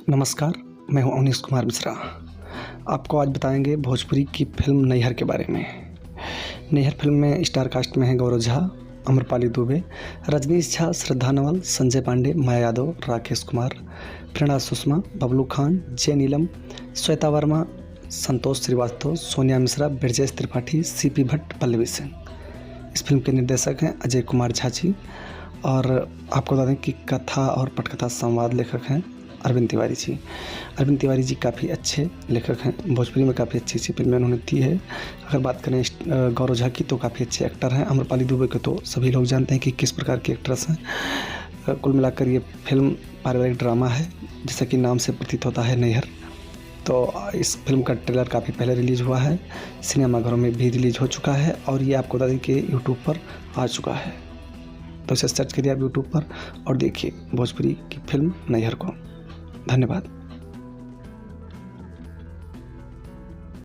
नमस्कार, मैं हूं अवनीश कुमार मिश्रा। आपको आज बताएंगे भोजपुरी की फिल्म नैहर के बारे में। नैहर फिल्म में स्टार कास्ट में हैं गौरव झा, अम्रपाली दुबे, रजनीश झा, श्रद्धा नवल, संजय पांडे, माया यादव, राकेश कुमार, प्रेरणा सुषमा, बबलू खान, जय नीलम, श्वेता वर्मा, संतोष श्रीवास्तव, सोनिया मिश्रा, ब्रजेश त्रिपाठी, सीपी भट्ट, पल्लवी सिंह। इस फिल्म के निर्देशक हैं अजय कुमार झा जी। और आपको बता दें कि कथा और पटकथा संवाद लेखक हैं अरविंद तिवारी जी। अरविंद तिवारी जी काफ़ी अच्छे लेखक हैं, भोजपुरी में काफ़ी अच्छी अच्छी फिल्में उन्होंने दी है। अगर बात करें गौरव झा की तो काफ़ी अच्छे एक्टर हैं। अम्रपाली दुबे को तो सभी लोग जानते हैं कि किस प्रकार की एक्ट्रेस हैं। कुल मिलाकर ये फिल्म पारिवारिक ड्रामा है, जैसा कि नाम से प्रतीत होता है नैहर। तो इस फिल्म का ट्रेलर काफ़ी पहले रिलीज़ हुआ है, सिनेमाघरों में भी रिलीज़ हो चुका है और ये आपको बता दें कि यूट्यूब पर आ चुका है। तो इसे सर्च करिए आप यूट्यूब पर और देखिए भोजपुरी की फिल्म नैहर को। धन्यवाद।